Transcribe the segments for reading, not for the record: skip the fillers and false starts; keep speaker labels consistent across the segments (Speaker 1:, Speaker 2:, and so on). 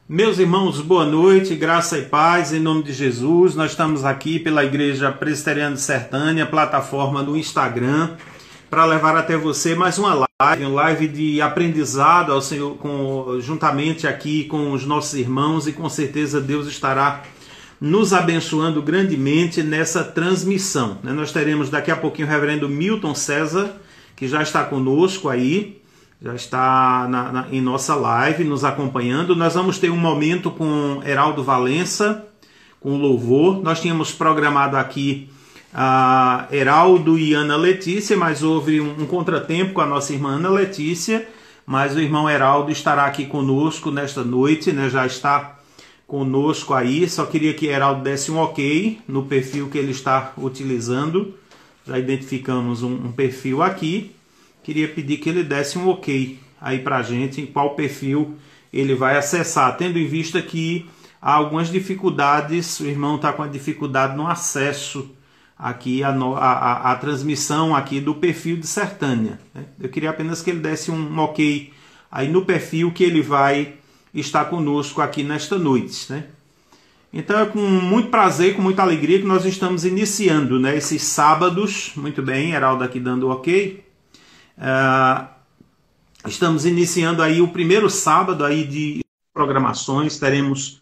Speaker 1: Meus irmãos, boa noite, graça e paz, em nome de Jesus. Nós estamos aqui pela Igreja Presbiteriana de Sertânia, plataforma no Instagram, para levar até você mais uma live de aprendizado ao Senhor, juntamente aqui com os nossos irmãos, e com certeza Deus estará nos abençoando grandemente nessa transmissão. Nós teremos daqui a pouquinho o reverendo Milton César, que já está conosco aí, já está em nossa live, nos acompanhando. Nós vamos ter um momento com Heraldo Valença, com louvor. Nós tínhamos programado aqui Heraldo e Ana Letícia, mas houve um contratempo com a nossa irmã Ana Letícia, mas o irmão Heraldo estará aqui conosco nesta noite, né? Já está conosco aí. Só queria que Heraldo desse um ok no perfil que ele está utilizando. Já identificamos um perfil aqui. Queria pedir que ele desse um ok aí pra gente, em qual perfil ele vai acessar, tendo em vista que há algumas dificuldades, o irmão está com a dificuldade no acesso aqui à transmissão aqui do perfil de Sertânia, né? Eu queria apenas que ele desse um ok aí no perfil que ele vai estar conosco aqui nesta noite, né? Então é com muito prazer, com muita alegria que nós estamos iniciando, né, esses sábados. Muito bem, Heraldo aqui dando ok. Estamos iniciando aí o primeiro sábado aí de programações. Teremos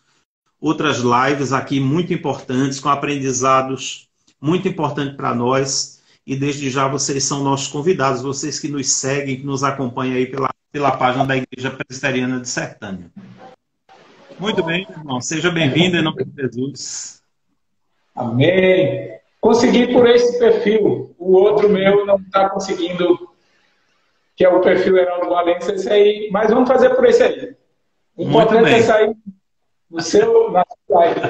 Speaker 1: outras lives aqui muito importantes, com aprendizados muito importantes para nós, e desde já vocês são nossos convidados, vocês que nos seguem, que nos acompanham aí pela página da Igreja Presbiteriana de Sertânia. Muito bem, irmão, seja bem-vindo em nome de Jesus.
Speaker 2: Amém. Consegui por esse perfil, o outro meu não está conseguindo, que é o perfil Heraldo Valença, esse aí, mas vamos fazer por esse aí. O importante é sair no seu, na sua live.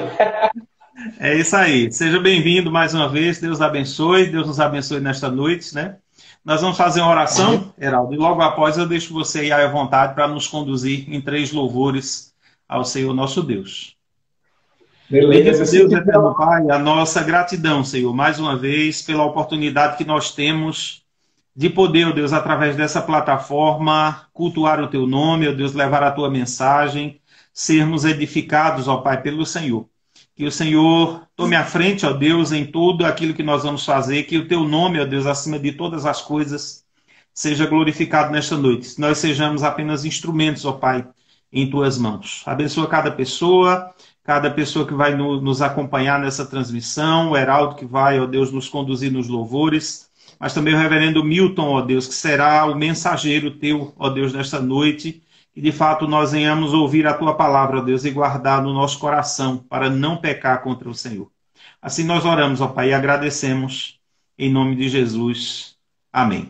Speaker 1: É isso aí. Seja bem-vindo mais uma vez. Deus abençoe. Deus nos abençoe nesta noite, né? Nós vamos fazer uma oração, Heraldo, e logo após eu deixo você aí à vontade para nos conduzir em 3 louvores ao Senhor nosso Deus.
Speaker 2: Beleza.
Speaker 1: Deus eterno Pai, a nossa gratidão, Senhor, mais uma vez pela oportunidade que nós temos de poder, ó Deus, através dessa plataforma, cultuar o Teu nome, ó Deus, levar a Tua mensagem, sermos edificados, ó Pai, pelo Senhor. Que o Senhor tome a frente, ó Deus, em tudo aquilo que nós vamos fazer, que o Teu nome, ó Deus, acima de todas as coisas, seja glorificado nesta noite. Que nós sejamos apenas instrumentos, ó Pai, em Tuas mãos. Abençoa cada pessoa que vai nos acompanhar nessa transmissão, o Heraldo que vai, ó Deus, nos conduzir nos louvores, mas também o reverendo Milton, ó Deus, que será o mensageiro Teu, ó Deus, nesta noite, e de fato nós venhamos ouvir a Tua palavra, ó Deus, e guardar no nosso coração, para não pecar contra o Senhor. Assim nós oramos, ó Pai, e agradecemos, em nome de Jesus. Amém.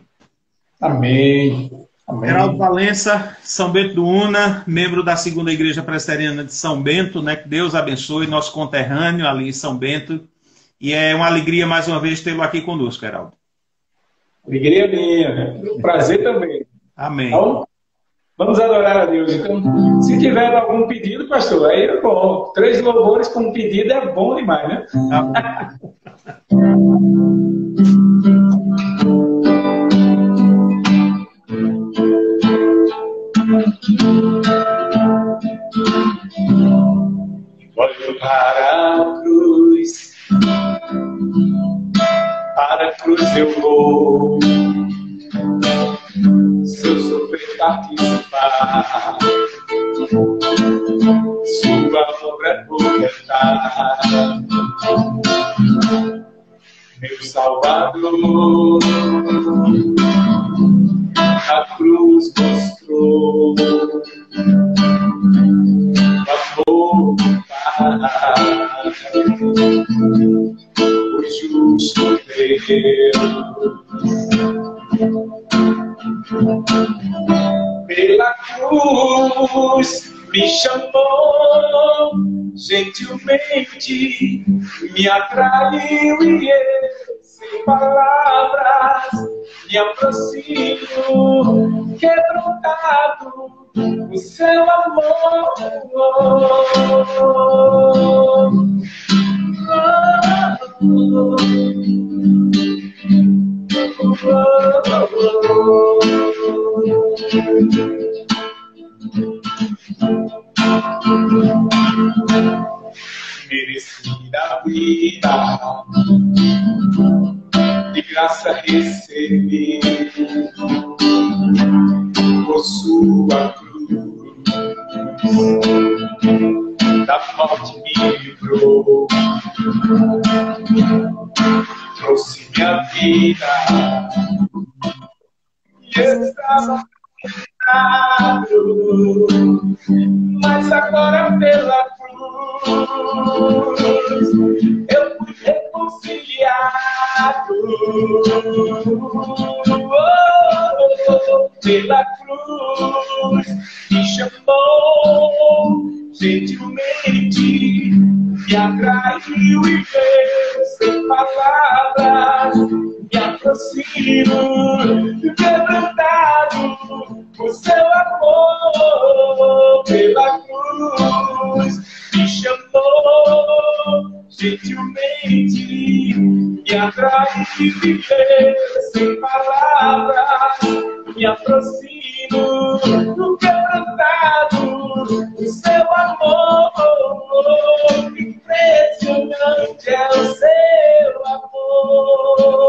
Speaker 2: Amém. Amém.
Speaker 1: Heraldo Valença, São Bento do Una, membro da 2ª Igreja Presbiteriana de São Bento, né? Que Deus abençoe, nosso conterrâneo ali em São Bento, e é uma alegria mais uma vez tê-lo aqui conosco, Heraldo.
Speaker 2: Alegria minha, prazer também.
Speaker 1: Amém.
Speaker 2: Então, vamos adorar a Deus. Então, se tiver algum pedido, pastor, aí é bom. 3 louvores com pedido é bom demais, né? Olho para a cruz eu vou. Se eu sofrer participar, sua obra completar, meu Salvador, a cruz mostrou o amor do Pai, o justo Deus. Pela cruz me chamou, gentilmente me atraiu e eu, sem palavras, me aproximo, quebrantado, o seu amor. esqueci da vida, de graça recebi, por sua cruz, da morte me livrou, trouxe minha vida, e estava pecado, mas agora pela cruz eu fui reconciliado. Pela cruz me chamou gentilmente, me atraiu e fez sem palavras, me aproximo quebrantado por seu amor. Pela cruz me chamou gentilmente, me atraiu e fez sem palavras, me aproximo do quebrantado do seu amor. Impressionante é o seu amor.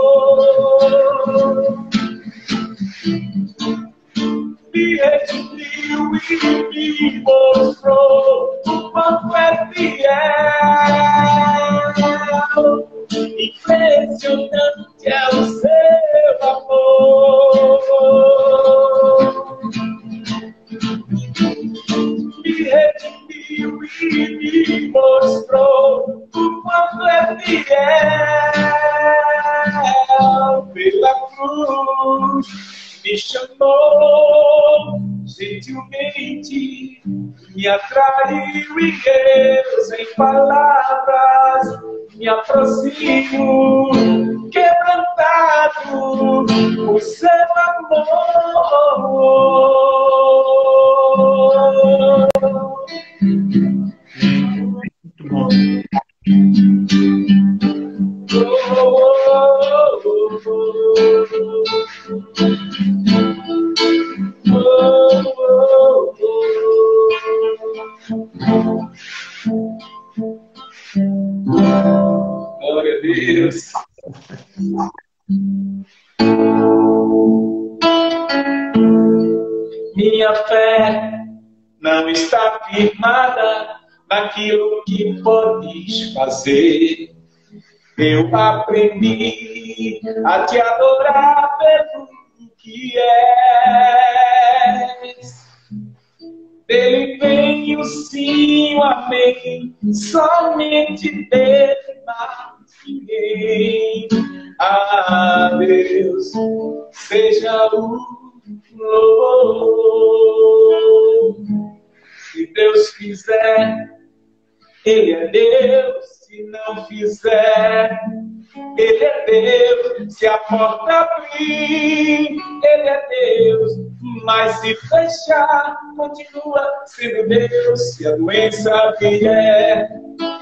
Speaker 2: Me redimiu e me mostrou o quanto é fiel. Impressionante é o seu amor. Me redimiu e me mostrou o quanto é fiel. Pela cruz me chamou gentilmente, me atraiu e eu sem palavras me aproximo quebrantado por seu amor.
Speaker 1: Muito bom.
Speaker 2: Glória a Deus. Minha fé não está firmada naquilo que podes fazer. Eu aprendi a te adorar pelo que és. Dele vem o sim, o amém, somente dele, mais ninguém. A Deus seja o louvor. Se Deus fizer, Ele é Deus. Se não fizer, Ele é Deus. Se a porta abrir, Ele é Deus. Mas se fechar, continua sendo Deus. Se a doença vier,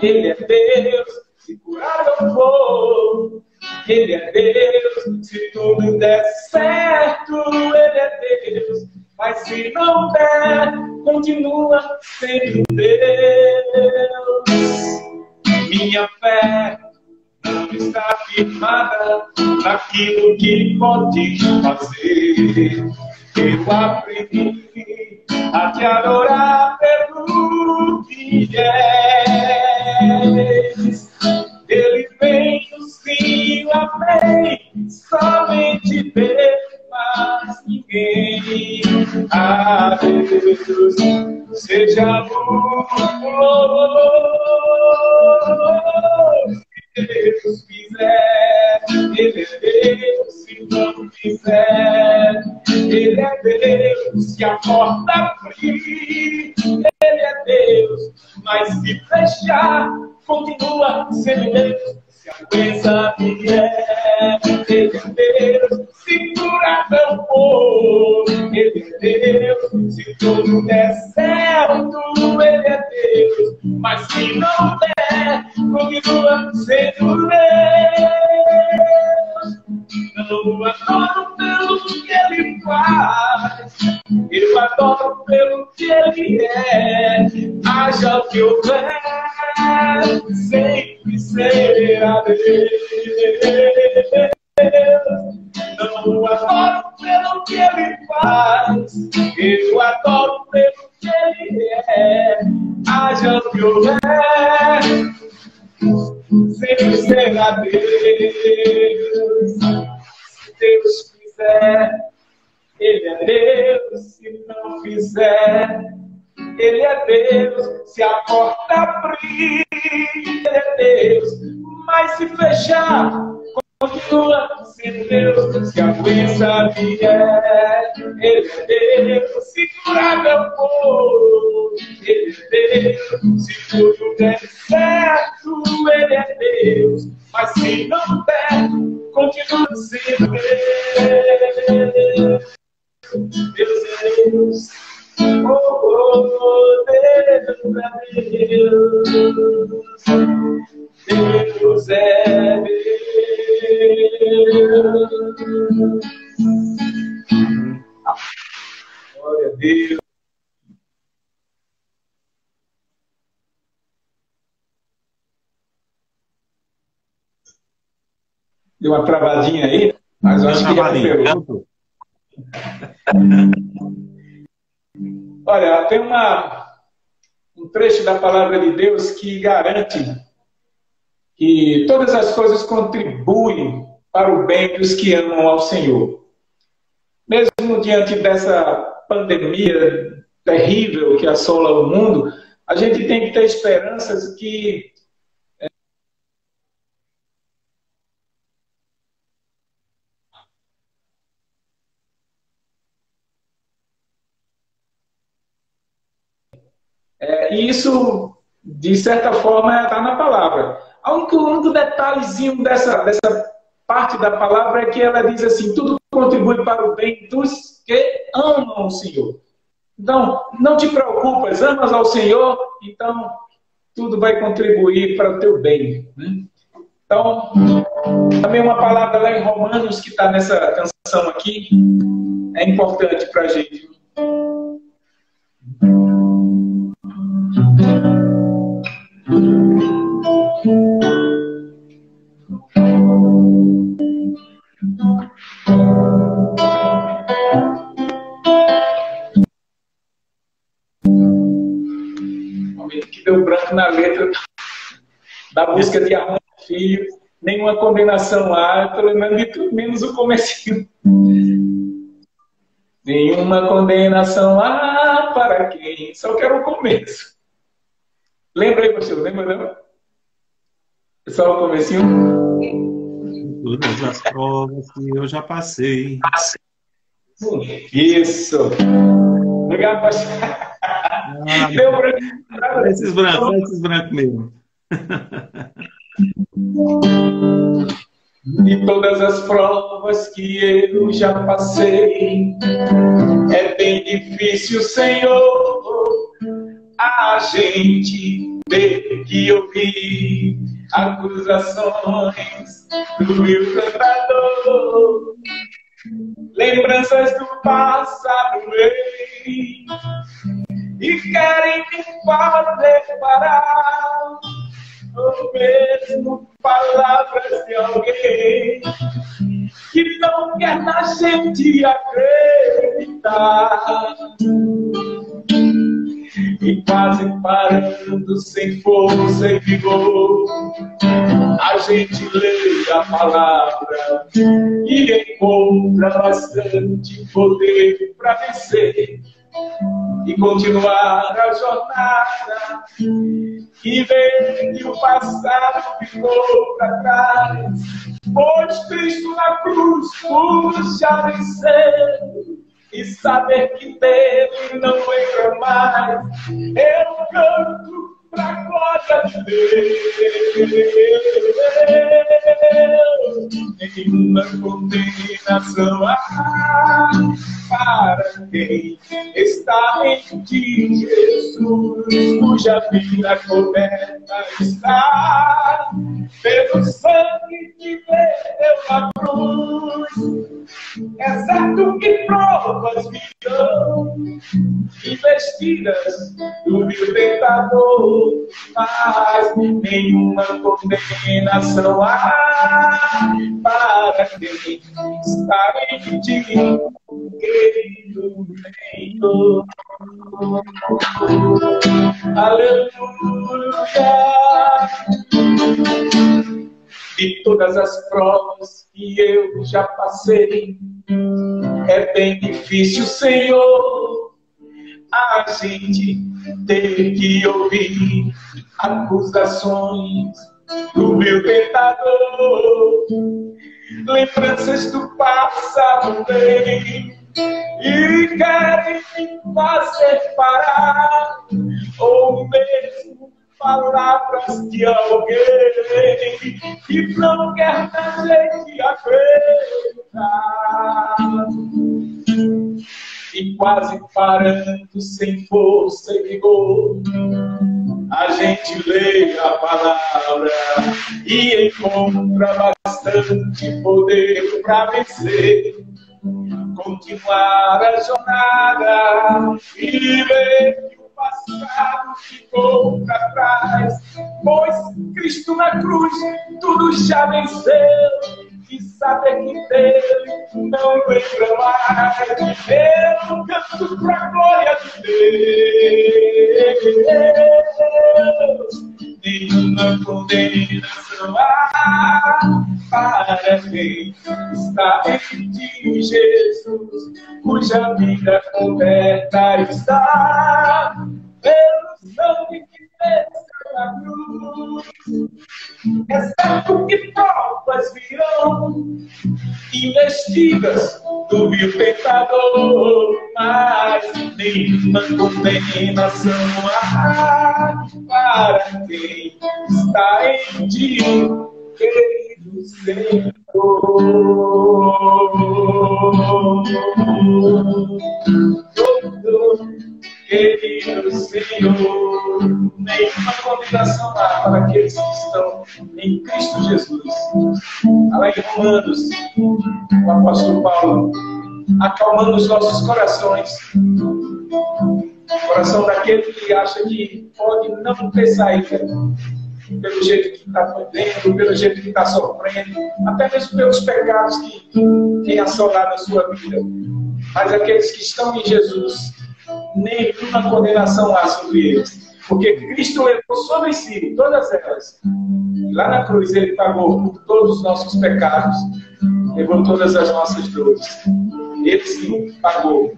Speaker 2: Ele é Deus. Se curar eu vou, Ele é Deus. Se tudo der certo, Ele é Deus. Mas se não der, continua sendo Deus. Minha fé não está firmada naquilo que podes fazer. Eu aprendi a te adorar pelo que és. Ele vem o sim, o amém, somente Deus, mais ninguém. A Deus seja o louvor. Se Deus fizer, Ele é Deus. Se não fizer, Ele é Deus. Se a porta abrir, Ele é Deus. Mas se fechar, continua sendo Deus. Se a doença vier, Ele é Deus. Se curar não for, Ele é Deus. Se tudo der certo, Ele é Deus. Mas se não der, continua sendo Deus. Não adoro pelo que Ele faz, eu adoro pelo que Ele é. Haja o que houver, a Deus. Não o adoro pelo que ele faz, eu o adoro pelo que ele é. Haja o que houver, sempre será Deus. Se Deus quiser, ele é Deus. Se não fizer, ele é Deus. Se a porta abrir, ele é Deus. Mas se fechar, continua sendo Deus. Se a doença vier, ele é Deus. Se curar meu povo, ele é Deus. Se tudo der certo, ele é Deus. Mas se não der, continua sendo Deus. Deus é Deus. Oh, Deus é Deus. Deus é Deus. Glória a Deus. Deu uma travadinha aí, mas eu acho que já pegou. Olha, tem um trecho da palavra de Deus que garante que todas as coisas contribuem para o bem dos que amam ao Senhor. Mesmo diante dessa pandemia terrível que assola o mundo, a gente tem que ter esperanças que e isso, de certa forma, está na palavra. O único detalhezinho dessa parte da palavra é que ela diz assim: tudo contribui para o bem dos que amam o Senhor. Então, não te preocupas, amas ao Senhor, então tudo vai contribuir para o teu bem. Né? Então, também uma palavra lá em Romanos, que está nessa canção aqui, é importante para a gente. Que deu branco na letra da música de Armando Filho, nenhuma condenação há, estou lembrando de tudo menos o comecinho. Nenhuma condenação há para quem, só quero o começo. Lembra aí, pastor? Lembra não? Só o comecinho?
Speaker 1: Todas as provas que eu já passei.
Speaker 2: Isso. Obrigado, pastor. Deu branco.
Speaker 1: Esses brancos mesmo.
Speaker 2: E todas as provas que eu já passei, é bem difícil, Senhor, a gente ter que ouvir acusações do meu tentador. Lembranças do passado vêm e querem me fazer parar, ou mesmo palavras de alguém que não quer na gente acreditar. E quase parando sem força e vigor, a gente lê a palavra e encontra bastante poder para vencer e continuar a jornada, e ver que o passado ficou para trás, pois Cristo na cruz por já venceu, e saber que dele não entra mais. Eu canto pra glória de Deus. Nenhuma condenação há para quem está em ti, Jesus, cuja vida coberta está pelo sangue que verteu na cruz. É certo que provas virão investidas do vil tentador, mas nenhuma condenação há para quem está em ti, querido Senhor. Aleluia. De todas as provas que eu já passei, é bem difícil, Senhor, a gente ter que ouvir acusações do meu tentador, lembranças do passado bem, e querem me fazer parar, ou mesmo palavras de alguém que não quer que a gente acreditar. E quase parando sem força e vigor, a gente lê a palavra e encontra bastante poder para vencer, continuar a jornada e ver que o passado ficou para trás, pois Cristo na cruz tudo já venceu, e saber que dele não lembra mais. Eu canto pra glória de Deus, nenhuma condenação há para quem está em ti, Jesus, cuja vida coberta está pelo sangue que desceu na cruz. É certo que provas virão, investidas do vil pecador, mas nenhuma condenação há para quem está em ti, querido Senhor. Querido Senhor, nenhuma condenação há para aqueles que estão em Cristo Jesus. Lá em Romanos, o apóstolo Paulo, acalmando os nossos corações, o coração daquele que acha que pode não ter saída, pelo jeito que está vivendo, pelo jeito que está sofrendo, até mesmo pelos pecados que têm assolado a sua vida. Mas aqueles que estão em Jesus, nenhuma condenação há sobre eles, porque Cristo levou sobre si todas elas. E lá na cruz ele pagou por todos os nossos pecados, levou todas as nossas dores. Ele sim pagou.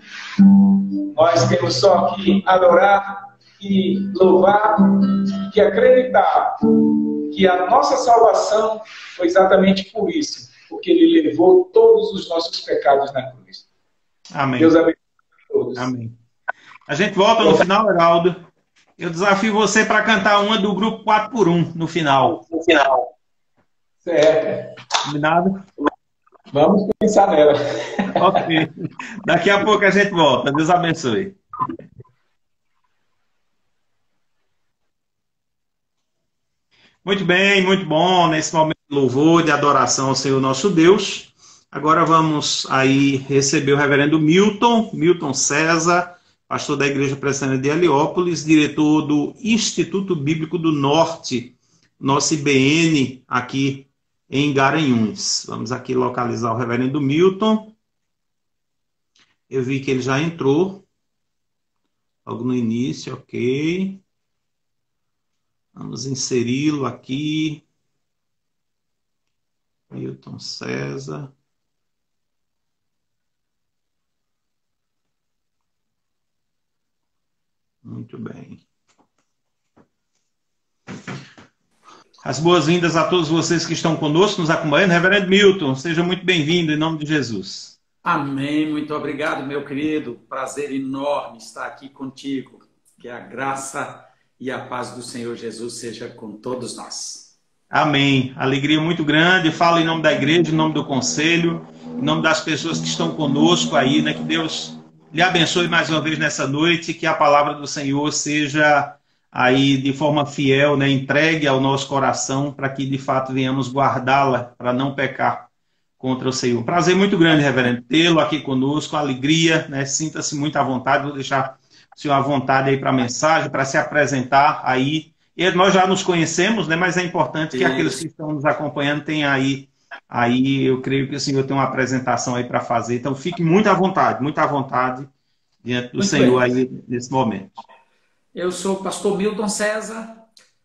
Speaker 2: Nós temos só que adorar e louvar e acreditar que a nossa salvação foi exatamente por isso, porque ele levou todos os nossos pecados na cruz.
Speaker 1: Amém.
Speaker 2: Deus abençoe a todos.
Speaker 1: Amém. A gente volta no final, Heraldo. Eu desafio você para cantar uma do grupo 4x1 no final.
Speaker 2: No final. Certo.
Speaker 1: Combinado?
Speaker 2: Vamos pensar nela.
Speaker 1: Ok. Daqui a pouco a gente volta. Deus abençoe. Muito bem, muito bom. Nesse momento de louvor, de adoração ao Senhor nosso Deus. Agora vamos aí receber o reverendo Milton César, pastor da Igreja Presbiteriana de Heliópolis, diretor do Instituto Bíblico do Norte, nosso IBN aqui em Garanhuns. Vamos aqui localizar o reverendo Milton. Eu vi que ele já entrou logo no início, ok. Vamos inseri-lo aqui. Milton César. Muito bem. As boas-vindas a todos vocês que estão conosco, nos acompanhando. Reverendo Milton, seja muito bem-vindo em nome de Jesus.
Speaker 3: Amém. Muito obrigado, meu querido. Prazer enorme estar aqui contigo. Que a graça e a paz do Senhor Jesus seja com todos nós.
Speaker 1: Amém. Alegria muito grande. Falo em nome da igreja, em nome do conselho, em nome das pessoas que estão conosco aí, né? Que Deus lhe abençoe mais uma vez nessa noite, que a palavra do Senhor seja aí de forma fiel, né, entregue ao nosso coração, para que de fato venhamos guardá-la, para não pecar contra o Senhor. Prazer muito grande, reverendo, tê-lo aqui conosco, alegria, né, sinta-se muito à vontade, vou deixar o senhor à vontade aí para a mensagem, para se apresentar aí. Nós já nos conhecemos, né? Mas é importante que aqueles que estão nos acompanhando tenham aí eu creio que o senhor tem uma apresentação aí para fazer. Então fique muito à vontade diante do
Speaker 3: Muito
Speaker 1: Senhor
Speaker 3: bem.
Speaker 1: aí nesse momento.
Speaker 3: Eu sou o pastor Milton César,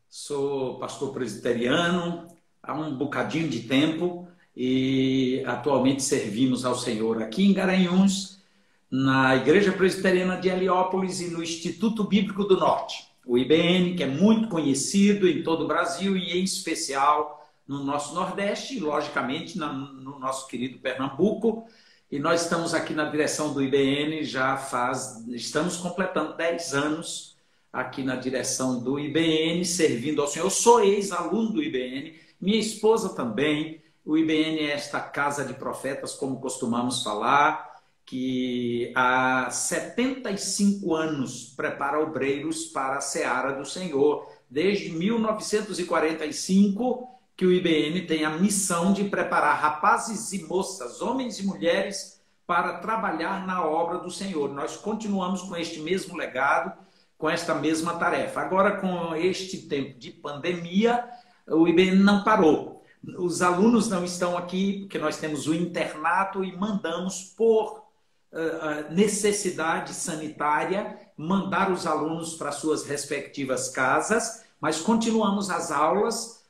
Speaker 3: sou pastor presbiteriano há um bocadinho de tempo e atualmente servimos ao Senhor aqui em Garanhuns, na Igreja Presbiteriana de Heliópolis e no Instituto Bíblico do Norte, o IBN, que é muito conhecido em todo o Brasil e em especial no nosso Nordeste e, logicamente, no nosso querido Pernambuco. E nós estamos aqui na direção do IBN, estamos completando 10 anos aqui na direção do IBN, servindo ao Senhor. Eu sou ex-aluno do IBN, minha esposa também. O IBN é esta casa de profetas, como costumamos falar, que há 75 anos prepara obreiros para a seara do Senhor. Desde 1945 que o IBN tem a missão de preparar rapazes e moças, homens e mulheres, para trabalhar na obra do Senhor. Nós continuamos com este mesmo legado, com esta mesma tarefa. Agora, com este tempo de pandemia, o IBN não parou. Os alunos não estão aqui, porque nós temos o internato e mandamos, por necessidade sanitária, mandar os alunos para suas respectivas casas, mas continuamos as aulas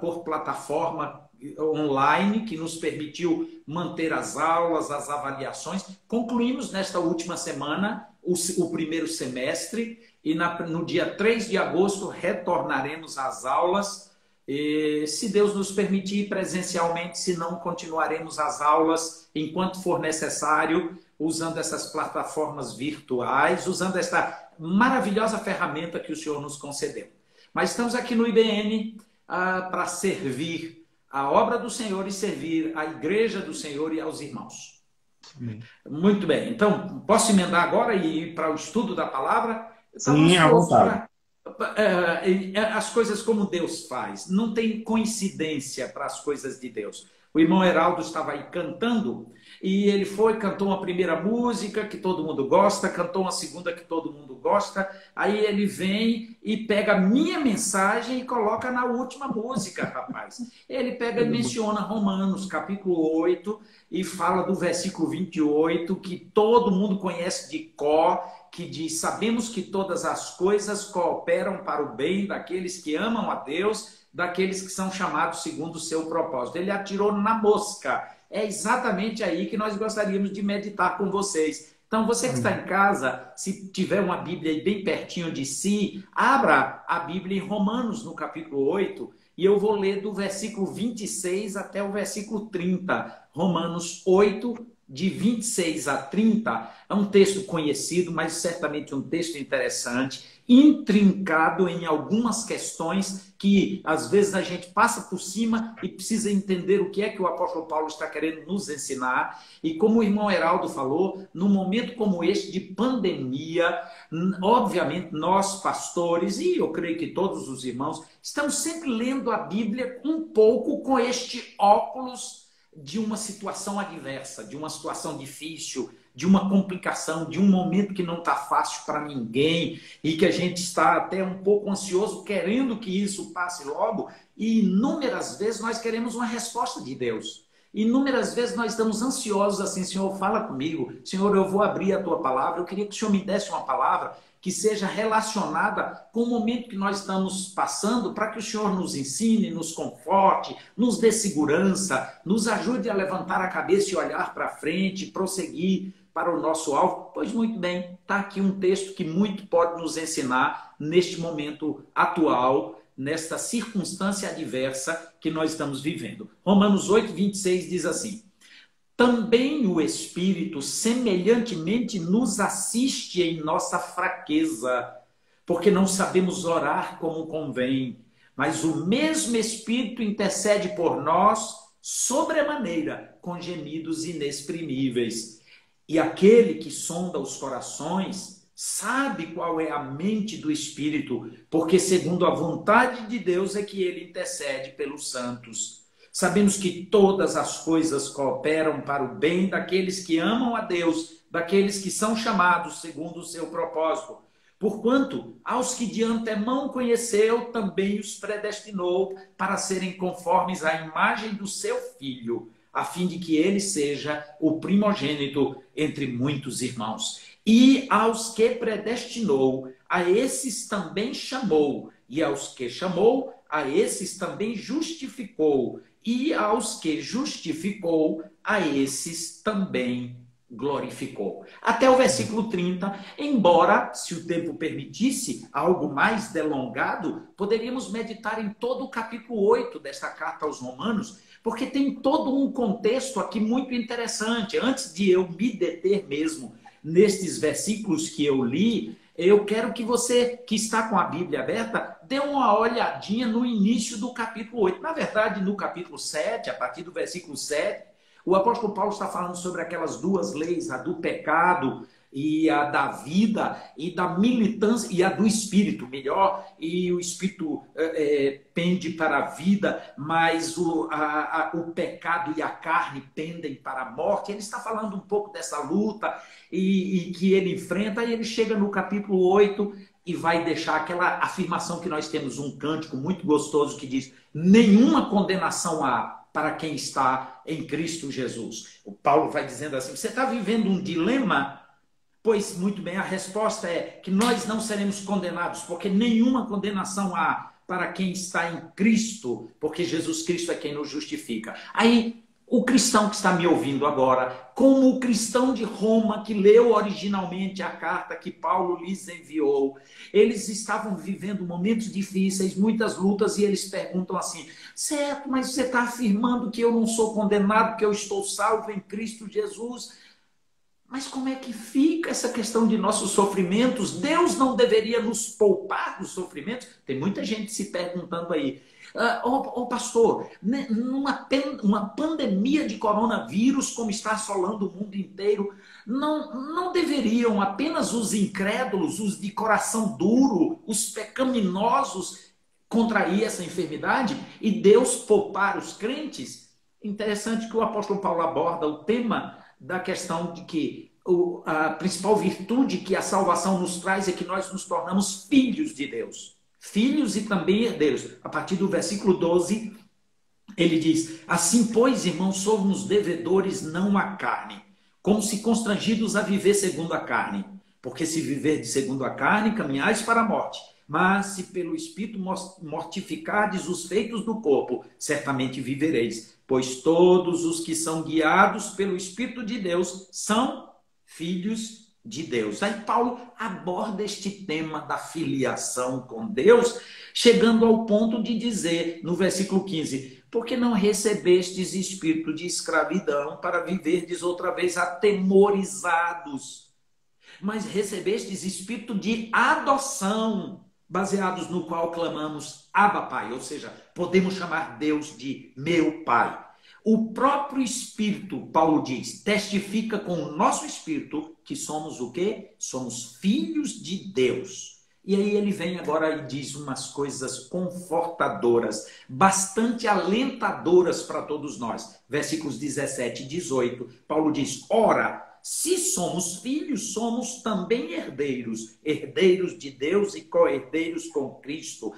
Speaker 3: por plataforma online, que nos permitiu manter as aulas, as avaliações. Concluímos nesta última semana o primeiro semestre e no dia 3 de agosto retornaremos às aulas. E, se Deus nos permitir, presencialmente, se não, continuaremos as aulas enquanto for necessário, usando essas plataformas virtuais, usando esta maravilhosa ferramenta que o Senhor nos concedeu. Mas estamos aqui no IBN para servir a obra do Senhor e servir a igreja do Senhor e aos irmãos. Amém. Muito bem. Então, posso emendar agora e ir para o estudo da palavra?
Speaker 1: Sim, à vontade.
Speaker 3: As coisas como Deus faz. Não tem coincidência para as coisas de Deus. O irmão Heraldo estava aí cantando e ele cantou uma primeira música que todo mundo gosta, cantou uma segunda que todo mundo gosta, aí ele vem e pega a minha mensagem e coloca na última música, rapaz. Ele pega e menciona Romanos, capítulo 8, e fala do versículo 28, que todo mundo conhece de cor, que diz: sabemos que todas as coisas cooperam para o bem daqueles que amam a Deus, daqueles que são chamados segundo o seu propósito. Ele atirou na mosca. É exatamente aí que nós gostaríamos de meditar com vocês. Então, você que está em casa, se tiver uma Bíblia aí bem pertinho de si, abra a Bíblia em Romanos, no capítulo 8, e eu vou ler do versículo 26 até o versículo 30. Romanos 8, de 26 a 30, é um texto conhecido, mas certamente um texto interessante, intrincado em algumas questões que às vezes a gente passa por cima e precisa entender o que é que o apóstolo Paulo está querendo nos ensinar. E como o irmão Heraldo falou, num momento como este de pandemia, obviamente nós pastores, e eu creio que todos os irmãos, estamos sempre lendo a Bíblia um pouco com este óculos de uma situação adversa, de uma situação difícil, de uma complicação, de um momento que não está fácil para ninguém e que a gente está até um pouco ansioso, querendo que isso passe logo. E inúmeras vezes nós queremos uma resposta de Deus. Inúmeras vezes nós estamos ansiosos assim: Senhor, fala comigo. Senhor, eu vou abrir a tua palavra. Eu queria que o Senhor me desse uma palavra que seja relacionada com o momento que nós estamos passando, para que o Senhor nos ensine, nos conforte, nos dê segurança, nos ajude a levantar a cabeça e olhar para frente, prosseguir para o nosso alvo. Pois muito bem, está aqui um texto que muito pode nos ensinar neste momento atual, nesta circunstância adversa que nós estamos vivendo. Romanos 8, 26 diz assim: também o Espírito semelhantemente nos assiste em nossa fraqueza, porque não sabemos orar como convém, mas o mesmo Espírito intercede por nós sobremaneira, com gemidos inexprimíveis. E aquele que sonda os corações sabe qual é a mente do Espírito, porque segundo a vontade de Deus é que ele intercede pelos santos. Sabemos que todas as coisas cooperam para o bem daqueles que amam a Deus, daqueles que são chamados segundo o seu propósito. Porquanto, aos que de antemão conheceu, também os predestinou para serem conformes à imagem do seu Filho, a fim de que ele seja o primogênito entre muitos irmãos. E aos que predestinou, a esses também chamou, e aos que chamou, a esses também justificou, e aos que justificou, a esses também glorificou. Até o versículo 30, embora, se o tempo permitisse, algo mais delongado, poderíamos meditar em todo o capítulo 8 desta carta aos Romanos, porque tem todo um contexto aqui muito interessante. Antes de eu me deter mesmo nestes versículos que eu li, eu quero que você, que está com a Bíblia aberta, dê uma olhadinha no início do capítulo 8. Na verdade, no capítulo 7, a partir do versículo 7, o apóstolo Paulo está falando sobre aquelas duas leis, a do pecado e a da vida, e da militância, e a do espírito, melhor, e o espírito pende para a vida, mas o pecado e a carne pendem para a morte. Ele está falando um pouco dessa luta e que ele enfrenta, e ele chega no capítulo 8 e vai deixar aquela afirmação que nós temos um cântico muito gostoso que diz: nenhuma condenação há para quem está em Cristo Jesus. O Paulo vai dizendo assim: você está vivendo um dilema? Pois, muito bem, a resposta é que nós não seremos condenados, porque nenhuma condenação há para quem está em Cristo, porque Jesus Cristo é quem nos justifica. Aí, o cristão que está me ouvindo agora, como o cristão de Roma que leu originalmente a carta que Paulo lhes enviou, eles estavam vivendo momentos difíceis, muitas lutas, e eles perguntam assim: certo, mas você está afirmando que eu não sou condenado, que eu estou salvo em Cristo Jesus? Mas como é que fica essa questão de nossos sofrimentos? Deus não deveria nos poupar dos sofrimentos? Tem muita gente se perguntando aí. Pastor, numa pandemia de coronavírus, como está assolando o mundo inteiro, não deveriam apenas os incrédulos, os de coração duro, os pecaminosos contrair essa enfermidade e Deus poupar os crentes? Interessante que o apóstolo Paulo aborda o tema da questão de que a principal virtude que a salvação nos traz é que nós nos tornamos filhos de Deus. Filhos e também herdeiros. A partir do versículo 12, ele diz: assim, pois, irmãos, somos devedores não à carne, como se constrangidos a viver segundo a carne. Porque se viver de segundo a carne, caminhais para a morte. Mas se pelo Espírito mortificardes os feitos do corpo, certamente vivereis. Pois todos os que são guiados pelo Espírito de Deus são filhos de Deus. Aí Paulo aborda este tema da filiação com Deus, chegando ao ponto de dizer, no versículo 15, porque não recebestes espírito de escravidão para viverdes outra vez atemorizados, mas recebestes espírito de adoção, baseados no qual clamamos Abba Pai, ou seja, podemos chamar Deus de meu Pai. O próprio Espírito, Paulo diz, testifica com o nosso Espírito que somos o quê? Somos filhos de Deus. E aí ele vem agora e diz umas coisas confortadoras, bastante alentadoras para todos nós. Versículos 17 e 18, Paulo diz: ora, se somos filhos, somos também herdeiros, herdeiros de Deus e co-herdeiros com Cristo.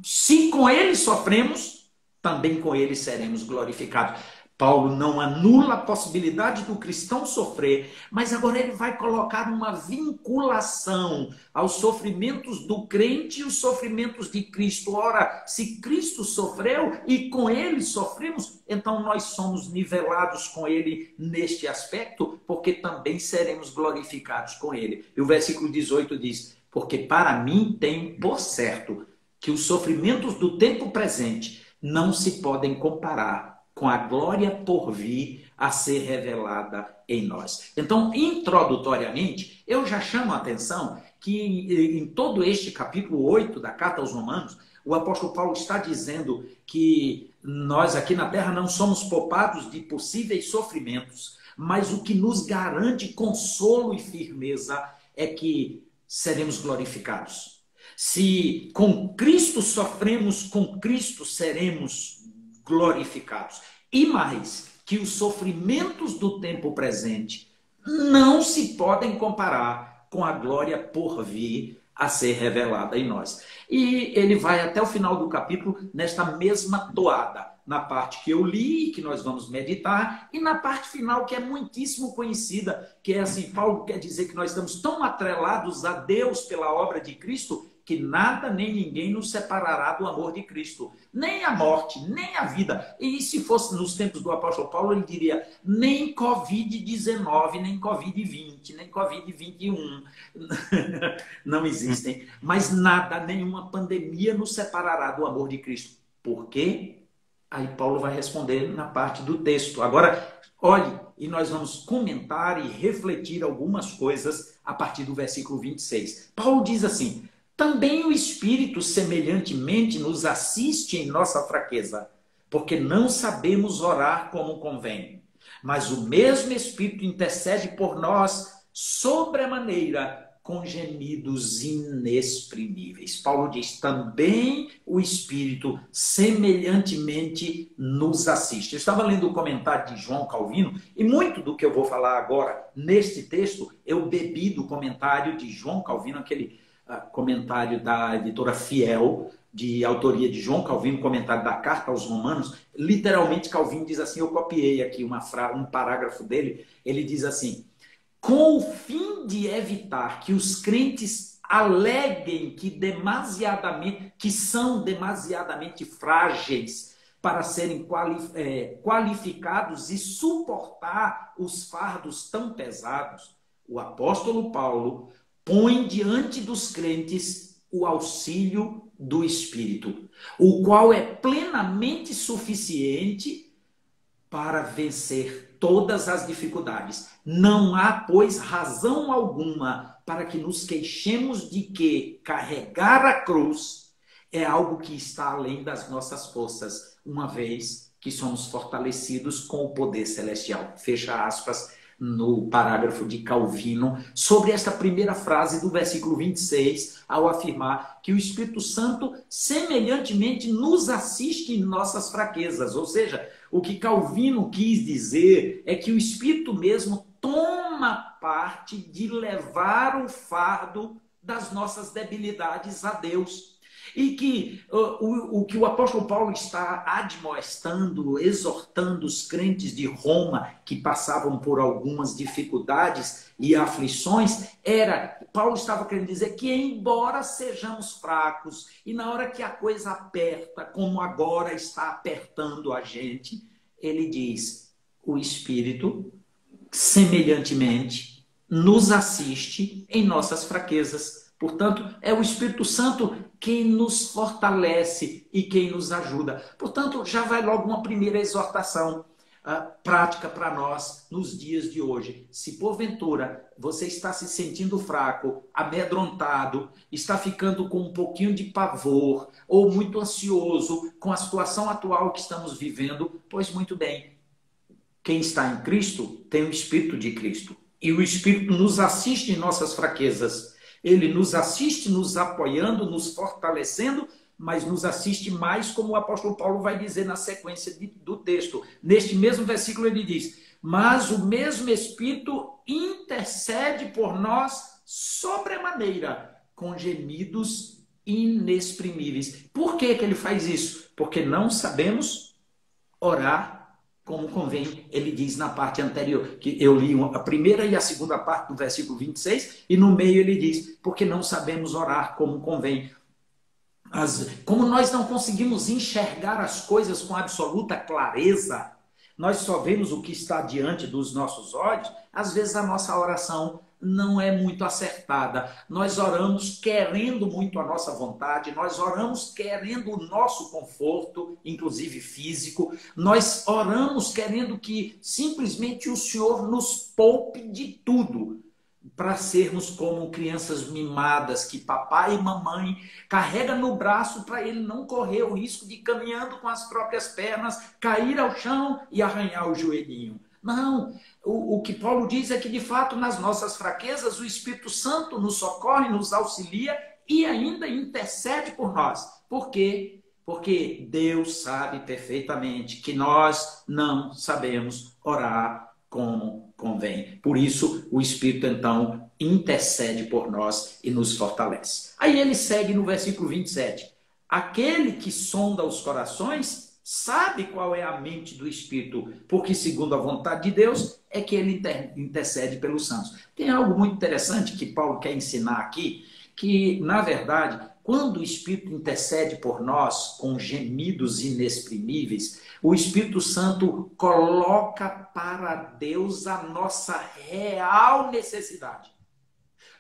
Speaker 3: Se com ele sofremos, também com ele seremos glorificados. Paulo não anula a possibilidade do cristão sofrer, mas agora ele vai colocar uma vinculação aos sofrimentos do crente e os sofrimentos de Cristo. Ora, se Cristo sofreu e com ele sofremos, então nós somos nivelados com ele neste aspecto, porque também seremos glorificados com ele. E o versículo 18 diz: porque para mim tenho por certo que os sofrimentos do tempo presente não se podem comparar com a glória por vir a ser revelada em nós. Então, introdutoriamente, eu já chamo a atenção que em todo este capítulo 8 da Carta aos Romanos, o apóstolo Paulo está dizendo que nós aqui na Terra não somos poupados de possíveis sofrimentos, mas o que nos garante consolo e firmeza é que seremos glorificados. Se com Cristo sofremos, com Cristo seremos glorificados. E mais, que os sofrimentos do tempo presente não se podem comparar com a glória por vir a ser revelada em nós. E ele vai até o final do capítulo nesta mesma toada, na parte que eu li, que nós vamos meditar, e na parte final, que é muitíssimo conhecida, que é assim, Paulo quer dizer que nós estamos tão atrelados a Deus pela obra de Cristo, que nada nem ninguém nos separará do amor de Cristo. Nem a morte, nem a vida. E se fosse nos tempos do apóstolo Paulo, ele diria, nem Covid-19, nem Covid-20, nem Covid-21. Não existem. Mas nada, nenhuma pandemia nos separará do amor de Cristo. Por quê? Aí Paulo vai responder na parte do texto. Agora, olhe, e nós vamos comentar e refletir algumas coisas a partir do versículo 26. Paulo diz assim, também o Espírito semelhantemente nos assiste em nossa fraqueza, porque não sabemos orar como convém. Mas o mesmo Espírito intercede por nós sobremaneira, com gemidos inexprimíveis. Paulo diz, também o Espírito semelhantemente nos assiste. Eu estava lendo o comentário de João Calvino, e muito do que eu vou falar agora neste texto, eu bebi do comentário de João Calvino, aquele comentário da editora Fiel, de autoria de João Calvino, comentário da Carta aos Romanos. Literalmente, Calvino diz assim, eu copiei aqui um parágrafo dele, ele diz assim, com o fim de evitar que os crentes aleguem que são demasiadamente frágeis para serem qualificados e suportar os fardos tão pesados, o apóstolo Paulo põe diante dos crentes o auxílio do Espírito, o qual é plenamente suficiente para vencer todas as dificuldades. Não há, pois, razão alguma para que nos queixemos de que carregar a cruz é algo que está além das nossas forças, uma vez que somos fortalecidos com o poder celestial. Fecha aspas no parágrafo de Calvino, sobre esta primeira frase do versículo 26, ao afirmar que o Espírito Santo semelhantemente nos assiste em nossas fraquezas. Ou seja, o que Calvino quis dizer é que o Espírito mesmo toma parte de levar o fardo das nossas debilidades a Deus. E que o que o apóstolo Paulo está admoestando, exortando os crentes de Roma que passavam por algumas dificuldades e aflições, Paulo estava querendo dizer que embora sejamos fracos e na hora que a coisa aperta, como agora está apertando a gente, ele diz, o Espírito semelhantemente nos assiste em nossas fraquezas. Portanto, é o Espírito Santo quem nos fortalece e quem nos ajuda. Portanto, já vai logo uma primeira exortação prática para nós nos dias de hoje. Se porventura você está se sentindo fraco, amedrontado, está ficando com um pouquinho de pavor ou muito ansioso com a situação atual que estamos vivendo, pois muito bem, quem está em Cristo tem o Espírito de Cristo. E o Espírito nos assiste em nossas fraquezas. Ele nos assiste, nos apoiando, nos fortalecendo, mas nos assiste mais, como o apóstolo Paulo vai dizer na sequência do texto. Neste mesmo versículo ele diz, mas o mesmo Espírito intercede por nós sobremaneira, com gemidos inexprimíveis. Por que ele faz isso? Porque não sabemos orar como convém. Ele diz na parte anterior, que eu li a primeira e a segunda parte do versículo 26, e no meio ele diz, porque não sabemos orar como convém. Como nós não conseguimos enxergar as coisas com absoluta clareza, nós só vemos o que está diante dos nossos olhos, às vezes a nossa oração não é muito acertada. Nós oramos querendo muito a nossa vontade, nós oramos querendo o nosso conforto, inclusive físico, nós oramos querendo que simplesmente o Senhor nos poupe de tudo, para sermos como crianças mimadas que papai e mamãe carrega no braço para ele não correr o risco de, caminhando com as próprias pernas, cair ao chão e arranhar o joelhinho. Não, o que Paulo diz é que, de fato, nas nossas fraquezas, o Espírito Santo nos socorre, nos auxilia e ainda intercede por nós. Por quê? Porque Deus sabe perfeitamente que nós não sabemos orar como convém. Por isso, o Espírito, então, intercede por nós e nos fortalece. Aí ele segue no versículo 27. Aquele que sonda os corações sabe qual é a mente do Espírito, porque segundo a vontade de Deus é que ele intercede pelos santos. Tem algo muito interessante que Paulo quer ensinar aqui, que, na verdade, quando o Espírito intercede por nós com gemidos inexprimíveis, o Espírito Santo coloca para Deus a nossa real necessidade.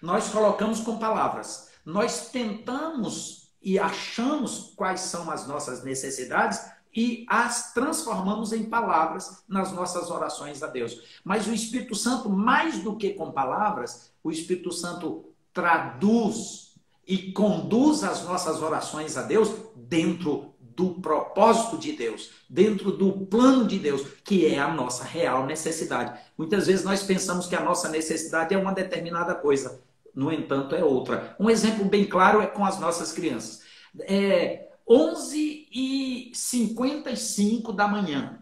Speaker 3: Nós colocamos com palavras, nós tentamos e achamos quais são as nossas necessidades e as transformamos em palavras nas nossas orações a Deus. Mas o Espírito Santo, mais do que com palavras, o Espírito Santo traduz e conduz as nossas orações a Deus dentro do propósito de Deus, dentro do plano de Deus, que é a nossa real necessidade. Muitas vezes nós pensamos que a nossa necessidade é uma determinada coisa, no entanto é outra. Um exemplo bem claro é com as nossas crianças. 11h55 da manhã,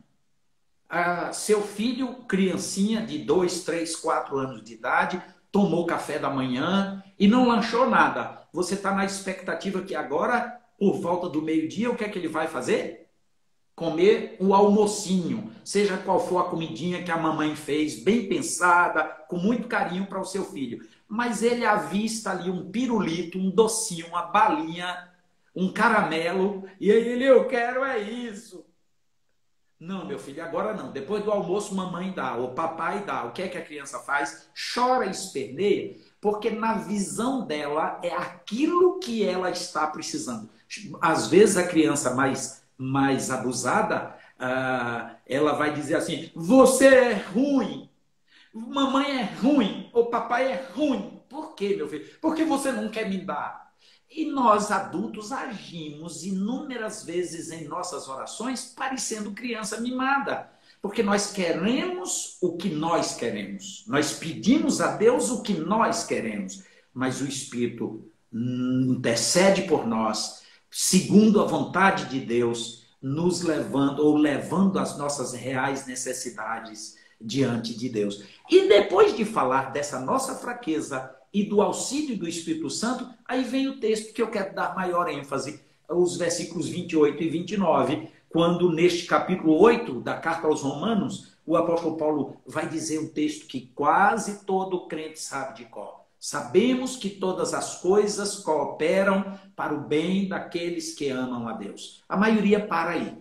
Speaker 3: seu filho, criancinha de 2, 3, 4 anos de idade, tomou café da manhã e não lanchou nada. Você está na expectativa que agora, por volta do meio-dia, o que é que ele vai fazer? Comer o almocinho, seja qual for a comidinha que a mamãe fez, bem pensada, com muito carinho para o seu filho. Mas ele avista ali um pirulito, um docinho, uma balinha, um caramelo, e aí ele, eu quero é isso. Não, meu filho, agora não. Depois do almoço, mamãe dá, ou papai dá. O que é que a criança faz? Chora e esperneia, porque na visão dela é aquilo que ela está precisando. Às vezes a criança mais abusada, ela vai dizer assim, você é ruim, mamãe é ruim, ou papai é ruim. Por quê, meu filho? Porque você não quer me dar. E nós, adultos, agimos inúmeras vezes em nossas orações parecendo criança mimada. Porque nós queremos o que nós queremos. Nós pedimos a Deus o que nós queremos. Mas o Espírito intercede por nós, segundo a vontade de Deus, nos levando ou levando as nossas reais necessidades diante de Deus. E depois de falar dessa nossa fraqueza e do auxílio do Espírito Santo, aí vem o texto que eu quero dar maior ênfase, os versículos 28 e 29, quando neste capítulo 8 da carta aos Romanos, o apóstolo Paulo vai dizer um texto que quase todo crente sabe de cor. Sabemos que todas as coisas cooperam para o bem daqueles que amam a Deus. A maioria para aí.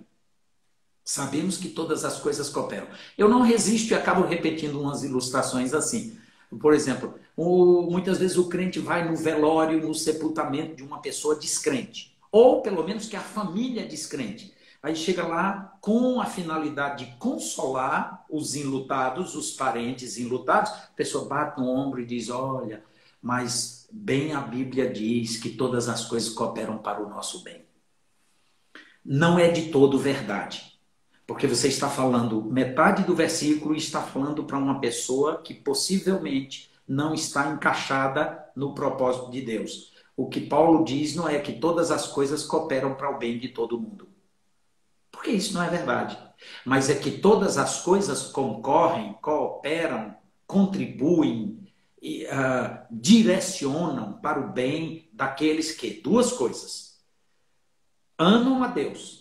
Speaker 3: Sabemos que todas as coisas cooperam. Eu não resisto e acabo repetindo umas ilustrações assim. Por exemplo, muitas vezes o crente vai no velório, no sepultamento de uma pessoa descrente. Ou pelo menos que a família é descrente. Aí chega lá com a finalidade de consolar os enlutados, os parentes enlutados. A pessoa bate no ombro e diz, olha, mas bem a Bíblia diz que todas as coisas cooperam para o nosso bem. Não é de todo verdade. Porque você está falando metade do versículo e está falando para uma pessoa que possivelmente não está encaixada no propósito de Deus. O que Paulo diz não é que todas as coisas cooperam para o bem de todo mundo. Porque isso não é verdade. Mas é que todas as coisas concorrem, cooperam, contribuem, direcionam para o bem daqueles que, duas coisas, amam a Deus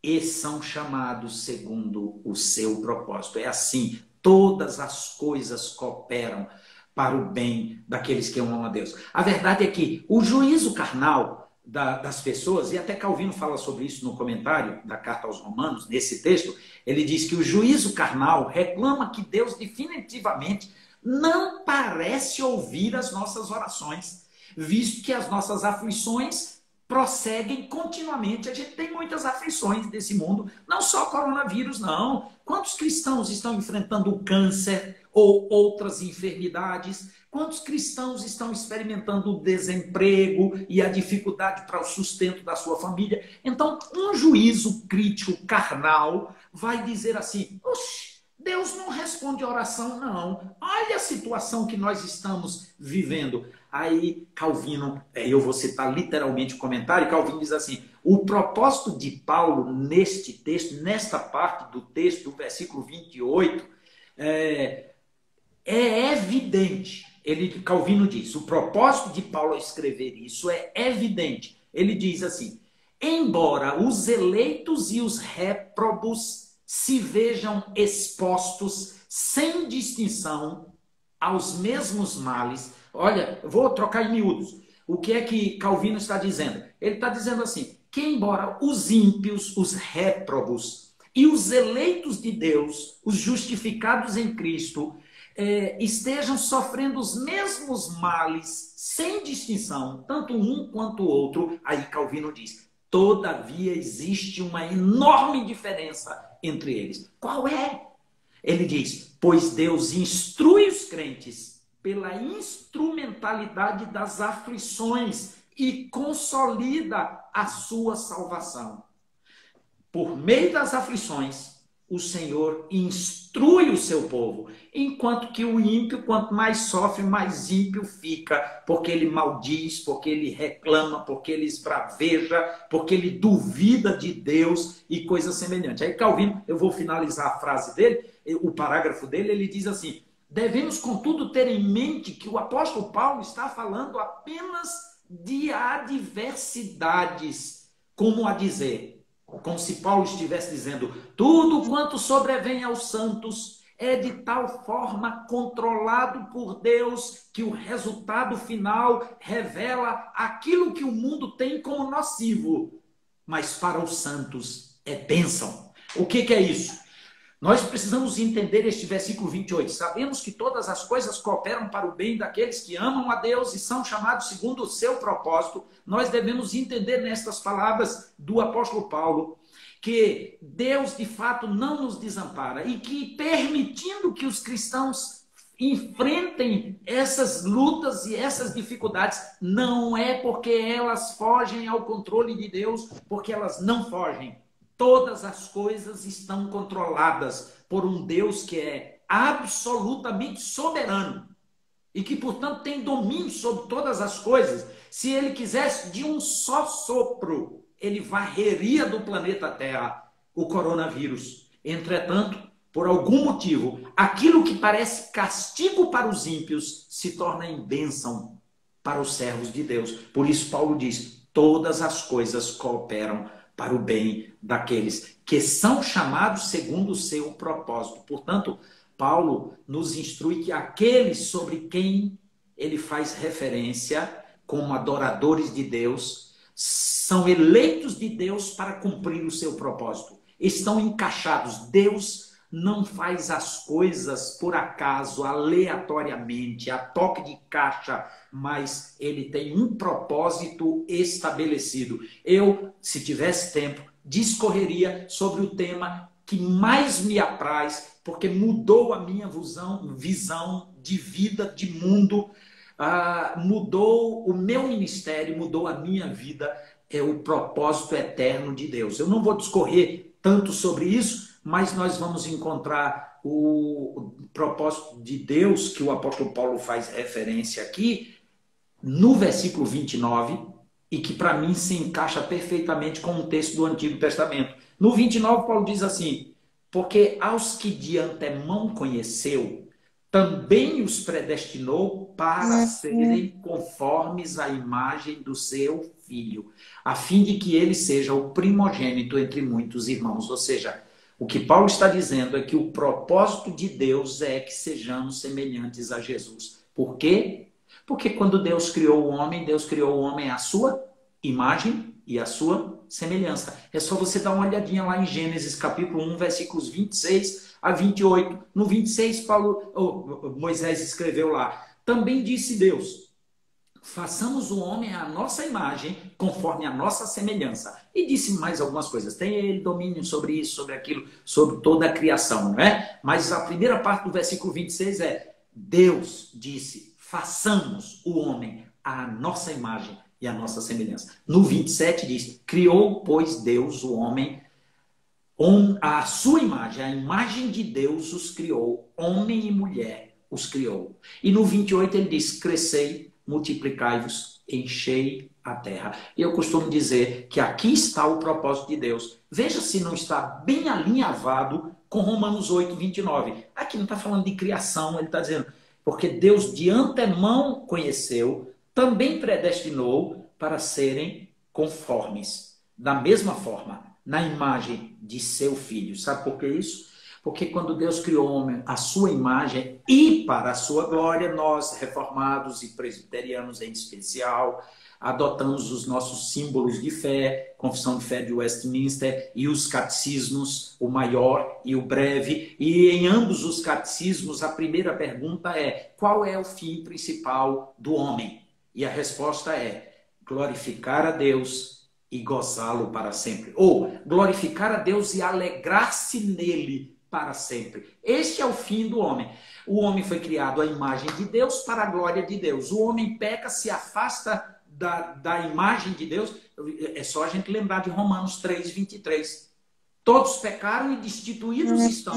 Speaker 3: e são chamados segundo o seu propósito. É assim, todas as coisas cooperam para o bem daqueles que amam a Deus. A verdade é que o juízo carnal das pessoas, e até Calvino fala sobre isso no comentário da carta aos Romanos, nesse texto, ele diz que o juízo carnal reclama que Deus definitivamente não parece ouvir as nossas orações, visto que as nossas aflições prosseguem continuamente. A gente tem muitas aflições desse mundo, não só coronavírus, não. Quantos cristãos estão enfrentando o câncer ou outras enfermidades? Quantos cristãos estão experimentando o desemprego e a dificuldade para o sustento da sua família? Então, um juízo crítico carnal vai dizer assim, oxe, Deus não responde oração, não. Olha a situação que nós estamos vivendo. Aí Calvino, eu vou citar literalmente o comentário, Calvino diz assim, o propósito de Paulo neste texto, nesta parte do texto, do versículo 28, É, é evidente, Calvino diz, o propósito de Paulo ao escrever isso é evidente. Ele diz assim: embora os eleitos e os réprobos se vejam expostos sem distinção aos mesmos males. Olha, vou trocar em miúdos. O que é que Calvino está dizendo? Ele está dizendo assim, que embora os ímpios, os réprobos e os eleitos de Deus, os justificados em Cristo, estejam sofrendo os mesmos males, sem distinção, tanto um quanto o outro, aí Calvino diz, todavia existe uma enorme diferença entre eles. Qual é? Ele diz, pois Deus instrui os crentes pela instrumentalidade das aflições e consolida a sua salvação. Por meio das aflições, o Senhor instrui o seu povo, enquanto que o ímpio, quanto mais sofre, mais ímpio fica, porque ele maldiz, porque ele reclama, porque ele esbraveja, porque ele duvida de Deus e coisas semelhantes. Aí Calvino, eu vou finalizar a frase dele, o parágrafo dele, ele diz assim, devemos, contudo, ter em mente que o apóstolo Paulo está falando apenas de adversidades, como a dizer, como se Paulo estivesse dizendo, tudo quanto sobrevém aos santos é de tal forma controlado por Deus que o resultado final revela aquilo que o mundo tem como nocivo, mas para os santos é bênção. O que é isso? Nós precisamos entender este versículo 28. Sabemos que todas as coisas cooperam para o bem daqueles que amam a Deus e são chamados segundo o seu propósito. Nós devemos entender nestas palavras do apóstolo Paulo que Deus de fato não nos desampara e que permitindo que os cristãos enfrentem essas lutas e essas dificuldades, não é porque elas fogem ao controle de Deus, porque elas não fogem. Todas as coisas estão controladas por um Deus que é absolutamente soberano e que, portanto, tem domínio sobre todas as coisas. Se ele quisesse, de um só sopro, ele varreria do planeta Terra o coronavírus. Entretanto, por algum motivo, aquilo que parece castigo para os ímpios se torna em bênção para os servos de Deus. Por isso, Paulo diz, todas as coisas cooperam para o bem daqueles que são chamados segundo o seu propósito. Portanto, Paulo nos instrui que aqueles sobre quem ele faz referência como adoradores de Deus são eleitos de Deus para cumprir o seu propósito. Estão encaixados. Deus não faz as coisas por acaso, aleatoriamente, a toque de caixa, mas ele tem um propósito estabelecido. Eu, se tivesse tempo, discorreria sobre o tema que mais me apraz, porque mudou a minha visão de vida, de mundo, mudou o meu ministério, mudou a minha vida, é o propósito eterno de Deus. Eu não vou discorrer tanto sobre isso, mas nós vamos encontrar o propósito de Deus, que o apóstolo Paulo faz referência aqui, no versículo 29, e que para mim se encaixa perfeitamente com um texto do Antigo Testamento. No 29, Paulo diz assim, porque aos que de antemão conheceu, também os predestinou para serem conformes à imagem do seu Filho, a fim de que ele seja o primogênito entre muitos irmãos. Ou seja, o que Paulo está dizendo é que o propósito de Deus é que sejamos semelhantes a Jesus. Por quê? Porque quando Deus criou o homem à sua imagem e à sua semelhança. É só você dar uma olhadinha lá em Gênesis capítulo 1, versículos 26 a 28. No 26, Moisés escreveu lá, também disse Deus, façamos o homem à nossa imagem, conforme a nossa semelhança. E disse mais algumas coisas. Tem ele domínio sobre isso, sobre aquilo, sobre toda a criação, não é? Mas a primeira parte do versículo 26 é, Deus disse, façamos o homem à nossa imagem e à nossa semelhança. No 27 diz, criou, pois, Deus o homem à sua imagem, a imagem de Deus os criou, homem e mulher os criou. E no 28 ele diz, crescei, multiplicai-vos, enchei a terra. E eu costumo dizer que aqui está o propósito de Deus. Veja se não está bem alinhavado com Romanos 8, 29. Aqui não está falando de criação, ele está dizendo, porque Deus de antemão conheceu, também predestinou para serem conformes, da mesma forma, na imagem de seu Filho. Sabe por que isso? Porque quando Deus criou o homem à sua imagem e para a sua glória, nós, reformados e presbiterianos em especial, adotamos os nossos símbolos de fé, Confissão de Fé de Westminster e os catecismos, o maior e o breve. E em ambos os catecismos, a primeira pergunta é: qual é o fim principal do homem? E a resposta é: glorificar a Deus e gozá-lo para sempre. Ou glorificar a Deus e alegrar-se nele para sempre. Este é o fim do homem. O homem foi criado à imagem de Deus para a glória de Deus. O homem peca, se afasta da imagem de Deus. É só a gente lembrar de Romanos 3, 23. Todos pecaram e destituídos estão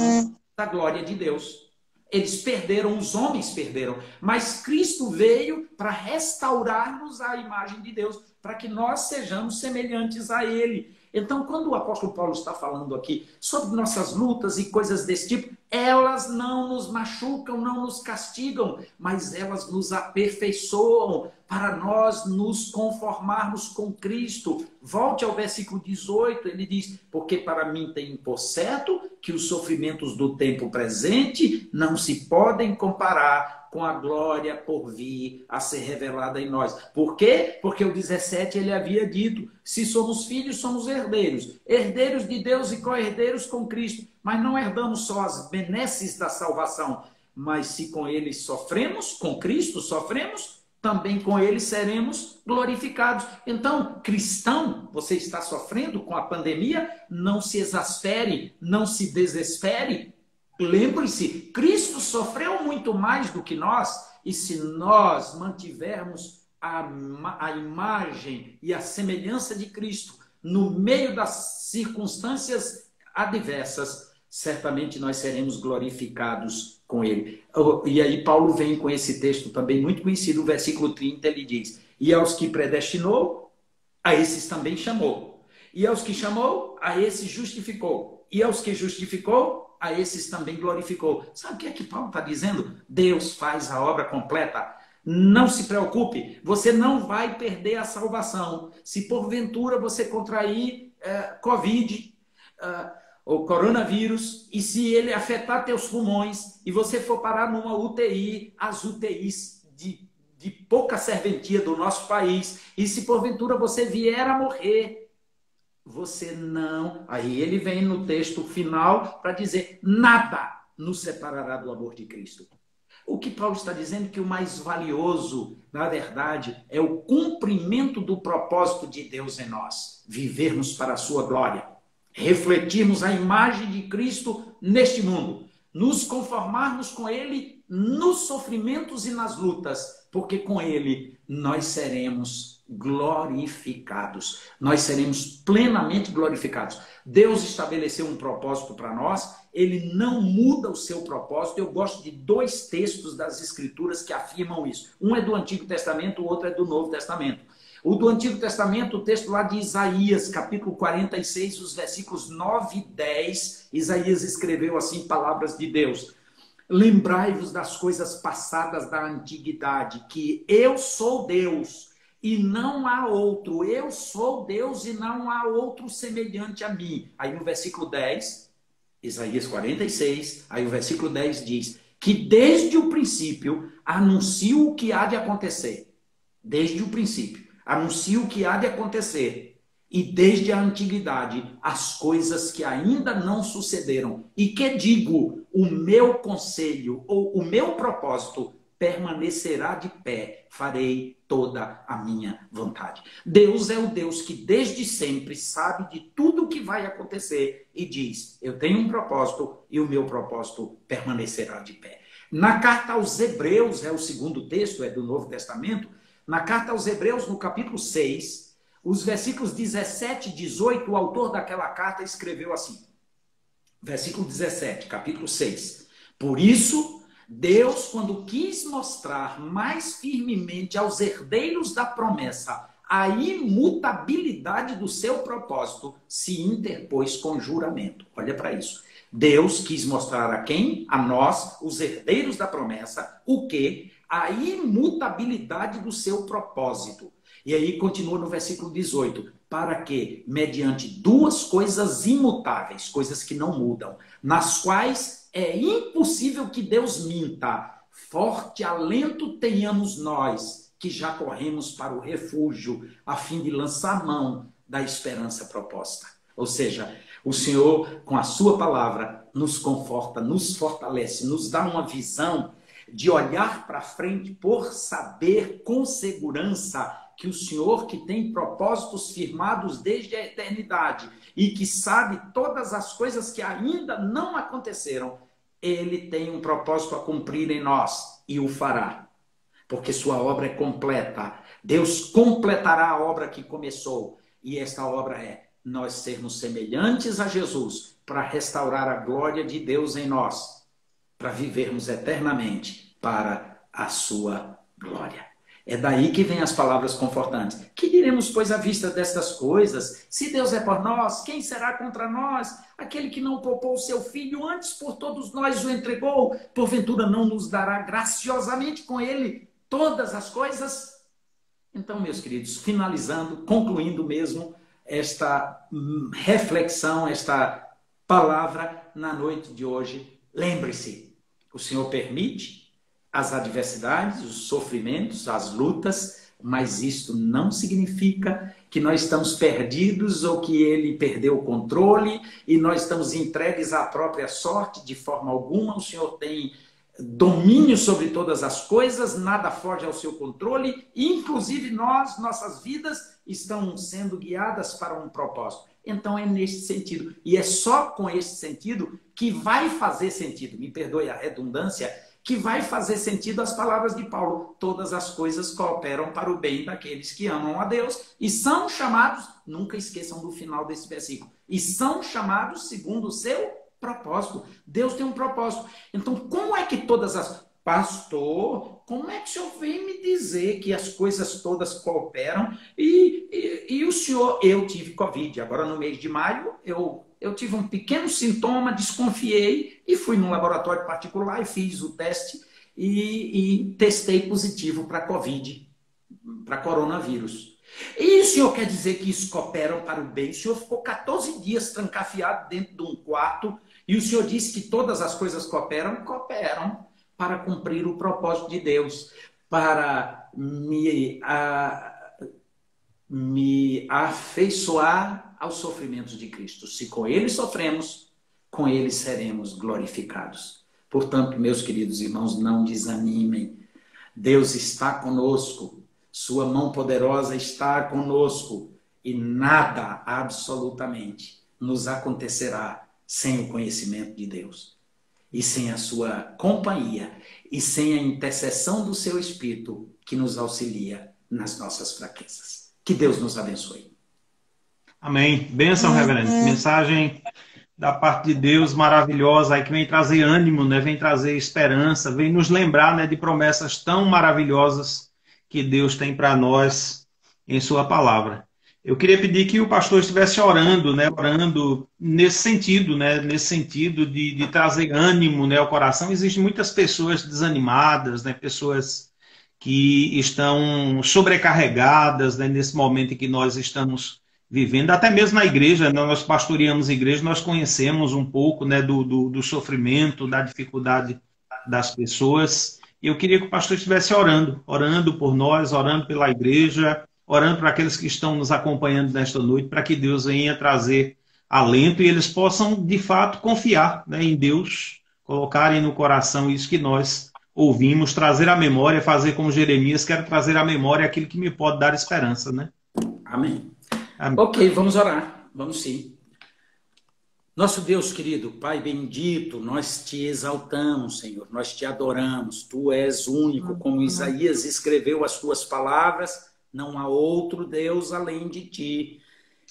Speaker 3: da glória de Deus. Eles perderam, os homens perderam. Mas Cristo veio para restaurar-nos à imagem de Deus, para que nós sejamos semelhantes a Ele. Então, quando o apóstolo Paulo está falando aqui sobre nossas lutas e coisas desse tipo, elas não nos machucam, não nos castigam, mas elas nos aperfeiçoam para nós nos conformarmos com Cristo. Volte ao versículo 18, ele diz: porque para mim tem por certo que os sofrimentos do tempo presente não se podem comparar com a glória por vir a ser revelada em nós. Por quê? Porque o 17 ele havia dito: se somos filhos, somos herdeiros. Herdeiros de Deus e co-herdeiros com Cristo. Mas não herdamos só as benesses da salvação, mas se com ele sofremos, com Cristo sofremos, também com ele seremos glorificados. Então, cristão, você está sofrendo com a pandemia? Não se exaspere, não se desespere. Lembre-se, Cristo sofreu muito mais do que nós, e se nós mantivermos a imagem e a semelhança de Cristo no meio das circunstâncias adversas, certamente nós seremos glorificados com Ele. E aí Paulo vem com esse texto também muito conhecido, o versículo 30, ele diz: e aos que predestinou, a esses também chamou. E aos que chamou, a esses justificou. E aos que justificou, a esses também glorificou. Sabe o que é que Paulo está dizendo? Deus faz a obra completa. Não se preocupe, você não vai perder a salvação. Se porventura você contrair Covid ou coronavírus, e se ele afetar teus pulmões, e você for parar numa UTI, as UTIs de pouca serventia do nosso país, e se porventura você vier a morrer, você não... Aí ele vem no texto final para dizer: nada nos separará do amor de Cristo. O que Paulo está dizendo é que o mais valioso, na verdade, é o cumprimento do propósito de Deus em nós. Vivermos para a sua glória. Refletirmos a imagem de Cristo neste mundo. Nos conformarmos com Ele nos sofrimentos e nas lutas, porque com Ele nós seremos glorificados. Nós seremos plenamente glorificados. Deus estabeleceu um propósito para nós, Ele não muda o seu propósito. Eu gosto de dois textos das Escrituras que afirmam isso. Um é do Antigo Testamento, o outro é do Novo Testamento. O do Antigo Testamento, o texto lá de Isaías, capítulo 46, os versículos 9 e 10, Isaías escreveu assim palavras de Deus: lembrai-vos das coisas passadas da antiguidade, que eu sou Deus e não há outro. Eu sou Deus e não há outro semelhante a mim. Aí no versículo 10, Isaías 46, aí o versículo 10 diz que desde o princípio anuncio o que há de acontecer. Desde o princípio anuncio o que há de acontecer. E desde a antiguidade as coisas que ainda não sucederam. E que digo, o meu conselho ou o meu propósito permanecerá de pé, farei toda a minha vontade. Deus é o Deus que desde sempre sabe de tudo o que vai acontecer e diz: eu tenho um propósito e o meu propósito permanecerá de pé. Na carta aos Hebreus, é o segundo texto, é do Novo Testamento, na carta aos Hebreus, no capítulo 6, os versículos 17 e 18, o autor daquela carta escreveu assim, versículo 17, capítulo 6: por isso, Deus, quando quis mostrar mais firmemente aos herdeiros da promessa a imutabilidade do seu propósito se interpôs com juramento. Olha para isso. Deus quis mostrar a quem? A nós, os herdeiros da promessa, o quê? A imutabilidade do seu propósito. E aí continua no versículo 18. Para que, mediante duas coisas imutáveis, coisas que não mudam, nas quais é impossível que Deus minta, forte alento tenhamos nós, que já corremos para o refúgio, a fim de lançar mão da esperança proposta. Ou seja, o Senhor, com a sua palavra, nos conforta, nos fortalece, nos dá uma visão de olhar para frente por saber com segurança que o Senhor, que tem propósitos firmados desde a eternidade e que sabe todas as coisas que ainda não aconteceram, Ele tem um propósito a cumprir em nós e o fará. Porque sua obra é completa. Deus completará a obra que começou. E esta obra é nós sermos semelhantes a Jesus para restaurar a glória de Deus em nós, para vivermos eternamente para a sua glória. É daí que vem as palavras confortantes. Que diremos, pois, à vista destas coisas? Se Deus é por nós, quem será contra nós? Aquele que não poupou o seu filho, antes por todos nós o entregou, porventura não nos dará graciosamente com ele todas as coisas? Então, meus queridos, finalizando, concluindo mesmo esta reflexão, esta palavra na noite de hoje, lembre-se, o Senhor permite as adversidades, os sofrimentos, as lutas, mas isto não significa que nós estamos perdidos ou que ele perdeu o controle e nós estamos entregues à própria sorte de forma alguma. O Senhor tem domínio sobre todas as coisas, nada foge ao seu controle, inclusive nossas vidas estão sendo guiadas para um propósito. Então é neste sentido, e é só com este sentido que vai fazer sentido, me perdoe a redundância, que vai fazer sentido as palavras de Paulo. Todas as coisas cooperam para o bem daqueles que amam a Deus e são chamados, nunca esqueçam do final desse versículo, e são chamados segundo o seu propósito. Deus tem um propósito. Então, como é que todas as... Pastor, como é que o senhor vem me dizer que as coisas todas cooperam? E o senhor... Eu tive Covid. Agora, no mês de maio, eu tive um pequeno sintoma, desconfiei e fui num laboratório particular e fiz o teste e testei positivo para Covid, para coronavírus. E o senhor quer dizer que isso cooperam para o bem? O senhor ficou 14 dias trancafiado dentro de um quarto e o senhor disse que todas as coisas cooperam? Cooperam para cumprir o propósito de Deus, para me afeiçoar aos sofrimentos de Cristo. Se com ele sofremos, com ele seremos glorificados. Portanto, meus queridos irmãos, não desanimem. Deus está conosco. Sua mão poderosa está conosco. E nada, absolutamente, nos acontecerá sem o conhecimento de Deus. E sem a sua companhia. E sem a intercessão do seu Espírito, que nos auxilia nas nossas fraquezas. Que Deus nos abençoe.
Speaker 1: Amém. Bênção, reverendo. Mensagem da parte de Deus maravilhosa, aí que vem trazer ânimo, né? Vem trazer esperança, vem nos lembrar, né, de promessas tão maravilhosas que Deus tem para nós em sua palavra. Eu queria pedir que o pastor estivesse orando, né? Orando nesse sentido, né? Nesse sentido de trazer ânimo, né, ao coração. Existem muitas pessoas desanimadas, né? Pessoas que estão sobrecarregadas, né, nesse momento em que nós estamos vivendo, até mesmo na igreja, né, nós pastoreamos a igreja, nós conhecemos um pouco, né, do sofrimento, da dificuldade das pessoas. E eu queria que o pastor estivesse orando por nós, orando pela igreja, orando para aqueles que estão nos acompanhando nesta noite, para que Deus venha trazer alento e eles possam, de fato, confiar, né, em Deus, colocarem no coração isso que nós ouvimos, trazer à memória, fazer como Jeremias, quero trazer à memória aquilo que me pode dar esperança, né?
Speaker 3: Amém.
Speaker 1: Amém.
Speaker 3: Ok, vamos orar. Vamos sim. Nosso Deus querido, Pai bendito, nós te exaltamos, Senhor, nós te adoramos. Tu és único, como Isaías escreveu as tuas palavras, não há outro Deus além de ti.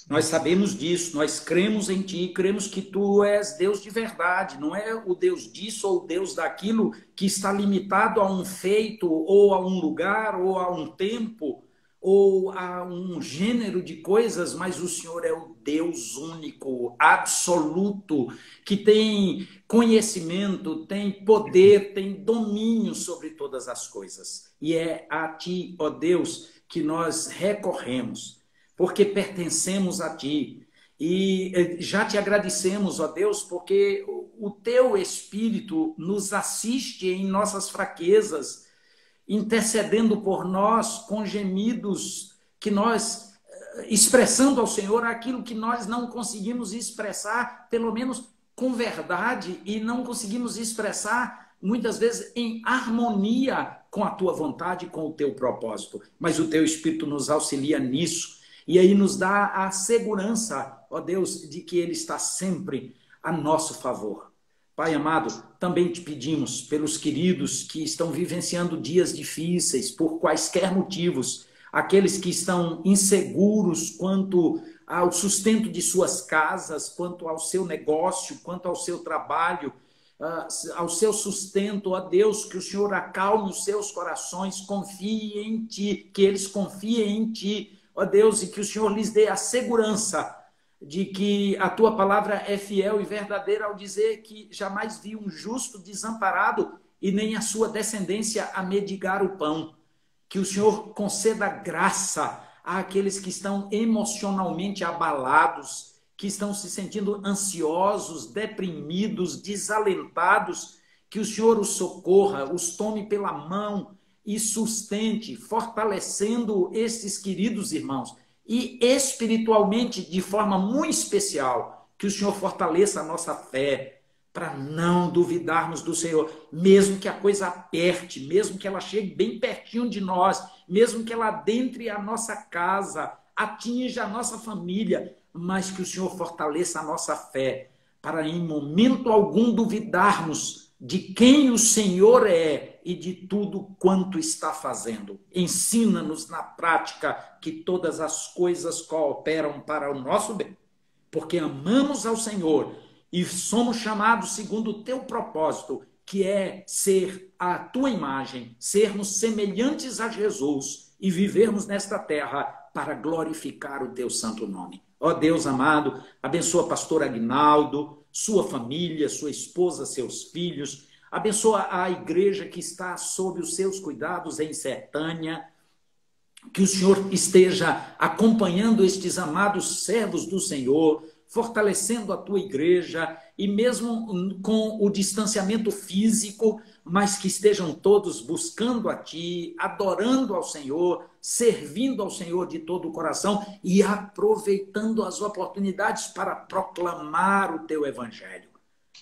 Speaker 3: Nós sabemos disso, nós cremos em ti, cremos que tu és Deus de verdade, não é o Deus disso ou o Deus daquilo que está limitado a um feito, ou a um lugar, ou a um tempo, ou a um gênero de coisas, mas o Senhor é o Deus único, absoluto, que tem conhecimento, tem poder, tem domínio sobre todas as coisas. E é a Ti, ó Deus, que nós recorremos, porque pertencemos a Ti. E já te agradecemos, ó Deus, porque o Teu Espírito nos assiste em nossas fraquezas, intercedendo por nós com gemidos que nós, expressando ao Senhor aquilo que nós não conseguimos expressar, pelo menos com verdade, e não conseguimos expressar, muitas vezes, em harmonia com a Tua vontade, com o Teu propósito. Mas o Teu Espírito nos auxilia nisso, e aí nos dá a segurança, ó Deus, de que Ele está sempre a nosso favor. Pai amado, também te pedimos pelos queridos que estão vivenciando dias difíceis, por quaisquer motivos, aqueles que estão inseguros quanto ao sustento de suas casas, quanto ao seu negócio, quanto ao seu trabalho, ao seu sustento, ó Deus, que o Senhor acalme os seus corações, confie em Ti, que eles confiem em Ti, ó Deus, e que o Senhor lhes dê a segurança de que a Tua palavra é fiel e verdadeira ao dizer que jamais vi um justo desamparado e nem a sua descendência a mendigar o pão. Que o Senhor conceda graça àqueles que estão emocionalmente abalados, que estão se sentindo ansiosos, deprimidos, desalentados, que o Senhor os socorra, os tome pela mão e sustente, fortalecendo esses queridos irmãos. E espiritualmente, de forma muito especial, que o Senhor fortaleça a nossa fé, para não duvidarmos do Senhor, mesmo que a coisa aperte, mesmo que ela chegue bem pertinho de nós, mesmo que ela adentre a nossa casa, atinja a nossa família, mas que o Senhor fortaleça a nossa fé, para em momento algum duvidarmos de quem o Senhor é e de tudo quanto está fazendo. Ensina-nos na prática que todas as coisas cooperam para o nosso bem, porque amamos ao Senhor e somos chamados segundo o Teu propósito, que é ser a Tua imagem, sermos semelhantes a Jesus e vivermos nesta terra para glorificar o Teu santo nome. Ó Deus amado, abençoa pastor Aguinaldo, sua família, sua esposa, seus filhos. Abençoa a igreja que está sob os seus cuidados em Sertânia. Que o Senhor esteja acompanhando estes servos do Senhor, fortalecendo a tua igreja, e mesmo com o distanciamento físico, mas que estejam todos buscando a Ti, adorando ao Senhor, servindo ao Senhor de todo o coração e aproveitando as oportunidades para proclamar o Teu Evangelho.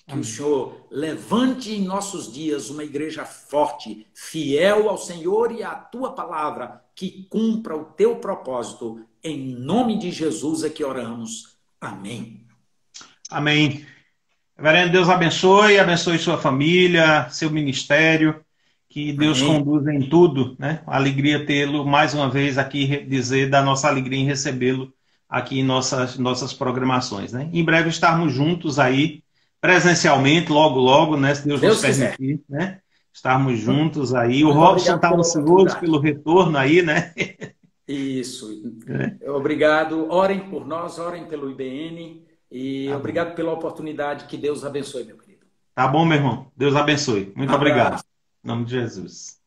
Speaker 3: Que o Senhor levante em nossos dias uma igreja forte, fiel ao Senhor e à Tua palavra, que cumpra o Teu propósito. Em nome de Jesus é que oramos. Amém.
Speaker 1: Amém. Reverendo, Deus abençoe sua família, seu ministério, que Deus conduza em tudo, né? Alegria tê-lo mais uma vez aqui, dizer da nossa alegria em recebê-lo aqui em nossas programações, né? Em breve estarmos juntos aí, presencialmente, logo, né? Se Deus nos permitir, né? Estarmos juntos aí. O Robson está ansioso pelo retorno aí, né?
Speaker 3: Isso. Obrigado. Orem por nós, orem pelo IBN. E obrigado pela oportunidade. Que Deus abençoe, meu querido.
Speaker 1: Tá bom, meu irmão. Deus abençoe. Muito obrigado. Em nome de Jesus.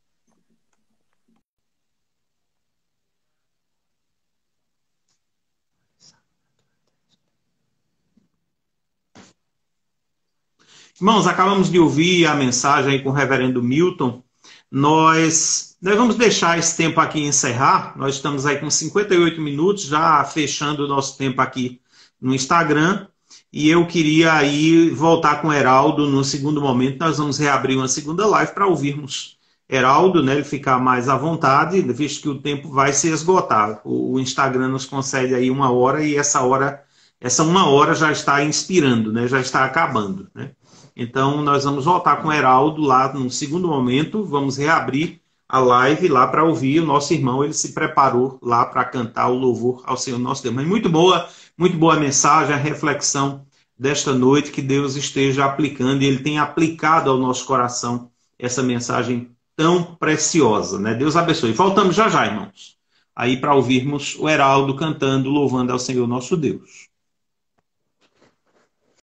Speaker 1: Irmãos, acabamos de ouvir a mensagem aí com o reverendo Milton. Nós vamos deixar esse tempo aqui encerrar. Nós estamos aí com 58 minutos, já fechando o nosso tempo aqui no Instagram. E eu queria aí voltar com o Heraldo no segundo momento. Nós vamos reabrir uma segunda live para ouvirmos Heraldo, né? Ele ficar mais à vontade, visto que o tempo vai se esgotar. O Instagram nos concede aí 1 hora e essa 1 hora já está inspirando, né? Já está acabando, né? Então, nós vamos voltar com o Heraldo lá no segundo momento. Vamos reabrir a live lá para ouvir o nosso irmão. Ele se preparou lá para cantar o louvor ao Senhor nosso Deus. Mas muito boa mensagem, a reflexão desta noite, que Deus esteja aplicando, e Ele tem aplicado ao nosso coração essa mensagem tão preciosa, né? Deus abençoe. Voltamos já, irmãos. aí para ouvirmos o Heraldo cantando, louvando ao Senhor nosso Deus.